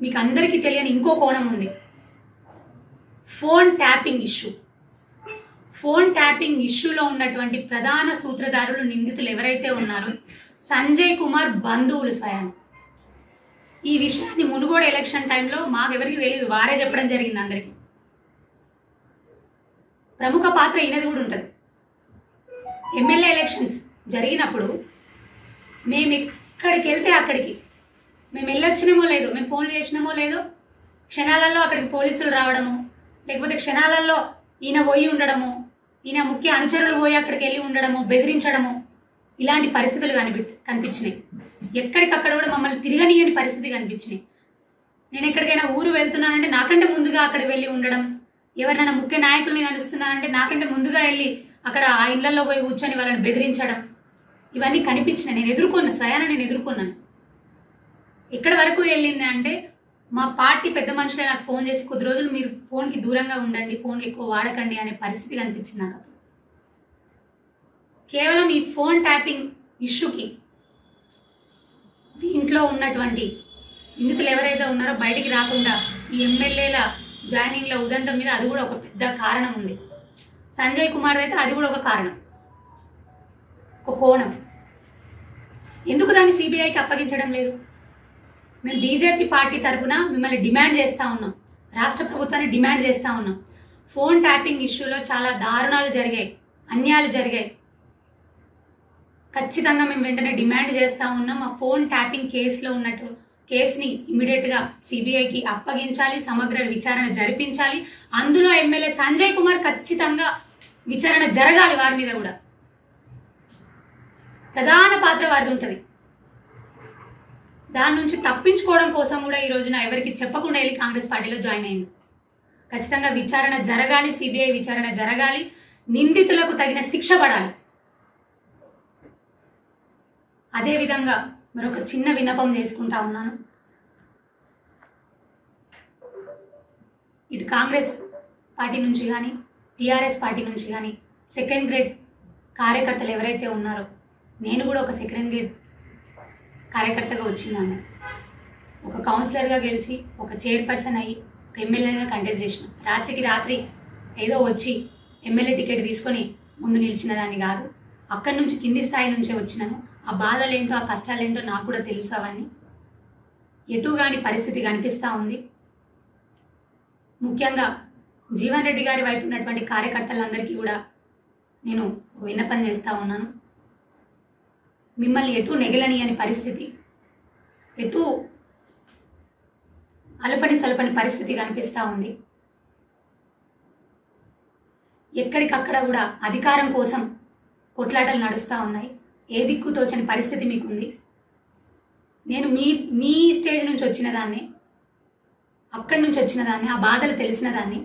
మీకు అందరికీ తెలియని ఇంకో కోణం ఉంది. Phone tapping issue. Phone tapping ఇష్యూలో ఉన్నటువంటి ప్రధాన సూత్రధారులు, నిందితులు ఎవరైతే ఉన్నారో సంజయ్ కుమార్ బంధువులు స్వయాన. ఈ విషయాన్ని మునుగోడు ఎలక్షన్ టైంలో మాకెవరికి తెలియదు, వారే చెప్పడం జరిగింది అందరికీ. ప్రముఖ పాత్ర ఈయనది కూడా ఉంటుంది. ఎమ్మెల్యే ఎలక్షన్స్ జరిగినప్పుడు మేము ఎక్కడికి వెళ్తే అక్కడికి మేము వెళ్ళొచ్చినామో లేదో, మేము ఫోన్లు చేసినామో లేదో, క్షణాలలో అక్కడికి పోలీసులు రావడము, లేకపోతే క్షణాలలో ఈయన పోయి ఉండడము, ఈయన ముఖ్య అనుచరులు పోయి అక్కడికి వెళ్ళి ఉండడము, బెదిరించడము, ఇలాంటి పరిస్థితులు కనిపించినాయి. ఎక్కడికక్కడ కూడా మమ్మల్ని తిరగనీయని పరిస్థితి కనిపించినాయి. నేను ఎక్కడికైనా ఊరు వెళ్తున్నానంటే నాకంటే ముందుగా అక్కడికి వెళ్ళి ఉండడం, ఎవరినైనా ముఖ్య నాయకుల్ని కలుస్తున్నానంటే నాకంటే ముందుగా వెళ్ళి అక్కడ ఆ ఇళ్లలో పోయి కూర్చొని వాళ్ళని బెదిరించడం, ఇవన్నీ కనిపించినాయి. నేను ఎదుర్కొన్నాను. ఎక్కడి వరకు వెళ్ళింది అంటే, మా పార్టీ పెద్ద మనుషులే నాకు ఫోన్ చేసి కొద్ది రోజులు మీరు ఫోన్కి దూరంగా ఉండండి, ఫోన్ ఎక్కువ వాడకండి అనే పరిస్థితి కనిపించింది నాకు. కేవలం ఈ ఫోన్ ట్యాపింగ్ ఇష్యూకి దీంట్లో ఉన్నటువంటి నిందితులు ఎవరైతే ఉన్నారో బయటికి రాకుండా ఈ ఎమ్మెల్యేల జాయినింగ్ల ఉదంతం మీద అది కూడా ఒక పెద్ద కారణం ఉంది. సంజయ్ కుమార్ అయితే అది కూడా ఒక కారణం, ఒక కోణం. ఎందుకు దాన్ని సిబిఐకి అప్పగించడం లేదు? మేము బీజేపీ పార్టీ తరఫున మిమ్మల్ని డిమాండ్ చేస్తూ ఉన్నాం, రాష్ట్ర ప్రభుత్వాన్ని డిమాండ్ చేస్తూ ఉన్నాం. ఫోన్ ట్యాపింగ్ ఇష్యూలో చాలా దారుణాలు జరిగాయి, అన్యాయాలు జరిగాయి. ఖచ్చితంగా మేము వెంటనే డిమాండ్ చేస్తూ ఉన్నాం. ఆ ఫోన్ ట్యాపింగ్ కేసుని ఇమీడియట్గా సిబిఐకి అప్పగించాలి, సమగ్ర విచారణ జరిపించాలి. అందులో ఎమ్మెల్యే సంజయ్ కుమార్ ఖచ్చితంగా విచారణ జరగాలి. వారి మీద కూడా ప్రధాన పాత్ర వారిది ఉంటుంది. దాని నుంచి తప్పించుకోవడం కోసం కూడా ఈ రోజున ఎవరికి చెప్పకుండా వెళ్ళి కాంగ్రెస్ పార్టీలో జాయిన్ అయింది. ఖచ్చితంగా విచారణ జరగాలి, సిబిఐ విచారణ జరగాలి, నిందితులకు తగిన శిక్ష పడాలి. అదేవిధంగా మరొక చిన్న విన్నపం చేసుకుంటా ఉన్నాను. ఇటు కాంగ్రెస్ పార్టీ నుంచి కానీ టీఆర్ఎస్ పార్టీ నుంచి కానీ సెకండ్ గ్రేడ్ కార్యకర్తలు ఎవరైతే ఉన్నారో, నేను కూడా ఒక సెకండ్ గ్రేడ్ కార్యకర్తగా వచ్చిందాన్ని. ఒక కౌన్సిలర్గా గెలిచి, ఒక చైర్పర్సన్ అయ్యి, ఒక ఎమ్మెల్యేగా కంటెస్ట్ చేసిన. రాత్రికి రాత్రి ఏదో వచ్చి ఎమ్మెల్యే టికెట్ తీసుకొని ముందు నిలిచిన దాన్ని కాదు. అక్కడి నుంచి కింది స్థాయి నుంచే వచ్చినాను. ఆ బాధలేంటో, ఆ కష్టాలేంటో నాకు కూడా తెలుసు. అవన్నీ ఎటు కాని పరిస్థితి కనిపిస్తూ ఉంది. ముఖ్యంగా జీవన్ రెడ్డి గారి వైపు ఉన్నటువంటి కార్యకర్తలందరికీ కూడా నేను విన్నపం చేస్తూ ఉన్నాను. మిమ్మల్ని ఎటు నెగలని అని పరిస్థితి, ఎటు అలపని సలపని పరిస్థితి కనిపిస్తూ ఉంది. ఎక్కడికక్కడ కూడా అధికారం కోసం కొట్లాటలు నడుస్తూ ఉన్నాయి. ఏ దిక్కు తోచని పరిస్థితి మీకుంది. నేను మీ స్టేజ్ నుంచి వచ్చిన దాన్ని, అక్కడి నుంచి వచ్చిన దాన్ని, ఆ బాధలు తెలిసిన దాన్ని.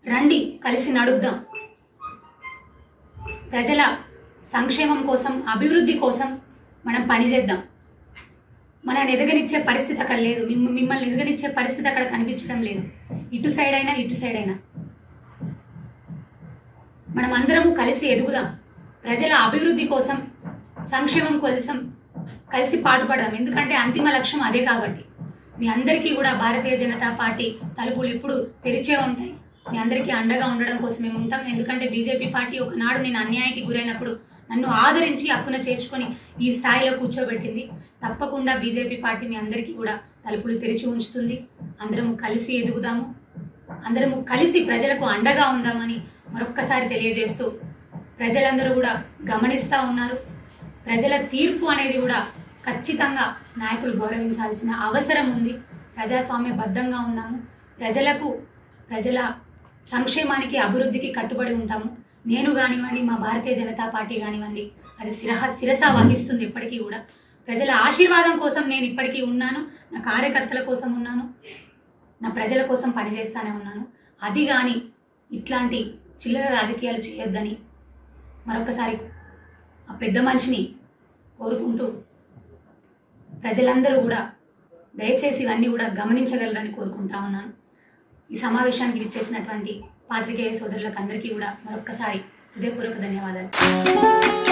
రండి, కలిసి నడుద్దాం. ప్రజల సంక్షేమం కోసం, అభివృద్ధి కోసం మనం పనిచేద్దాం. మనల్ని ఎదగనిచ్చే పరిస్థితి అక్కడ లేదు, మిమ్మల్ని ఎదగనిచ్చే పరిస్థితి అక్కడ కనిపించడం లేదు. ఇటు సైడ్ అయినా మనం అందరము కలిసి ఎదుగుదాం. ప్రజల అభివృద్ధి కోసం, సంక్షేమం కోసం కలిసి పాటుపడదాం. ఎందుకంటే అంతిమ లక్ష్యం అదే కాబట్టి. మీ అందరికీ కూడా భారతీయ జనతా పార్టీ తలుపులు ఎప్పుడు తెరిచే ఉంటాయి. మీ అందరికీ అండగా ఉండడం కోసం మేము ఉంటాం. ఎందుకంటే బీజేపీ పార్టీ ఒకనాడు నేను అన్యాయానికి గురైనప్పుడు నన్ను ఆదరించి హక్కున చేర్చుకొని ఈ స్థాయిలో కూర్చోబెట్టింది. తప్పకుండా బీజేపీ పార్టీ మీ అందరికీ కూడా తలుపులు తెరిచి ఉంచుతుంది. అందరము కలిసి ఎదుగుదాము, అందరము కలిసి ప్రజలకు అండగా ఉందామని మరొక్కసారి తెలియజేస్తూ, ప్రజలందరూ కూడా గమనిస్తూ ఉన్నారు. ప్రజల తీర్పు అనేది కూడా ఖచ్చితంగా నాయకులు గౌరవించాల్సిన అవసరం ఉంది. ప్రజాస్వామ్యబద్ధంగా ఉన్నాము. ప్రజల సంక్షేమానికి, అభివృద్ధికి కట్టుబడి ఉంటాము. నేను కానివ్వండి, మా భారతీయ జనతా పార్టీ కానివ్వండి, అది శిరస వహిస్తుంది ఎప్పటికీ కూడా. ప్రజల ఆశీర్వాదం కోసం నేను ఇప్పటికీ ఉన్నాను. నా కార్యకర్తల కోసం ఉన్నాను, నా ప్రజల కోసం పనిచేస్తూనే ఉన్నాను. అది కానీ ఇట్లాంటి చిల్లర రాజకీయాలు చేయొద్దని మరొకసారి ఆ పెద్ద మనిషిని కోరుకుంటూ, ప్రజలందరూ కూడా దయచేసి ఇవన్నీ కూడా గమనించగలరని కోరుకుంటా ఉన్నాను. ఈ సమావేశానికి విచ్చేసినటువంటి పాత్రికేయ సోదరులకు అందరికీ కూడా మరొక్కసారి హృదయపూర్వక ధన్యవాదాలు.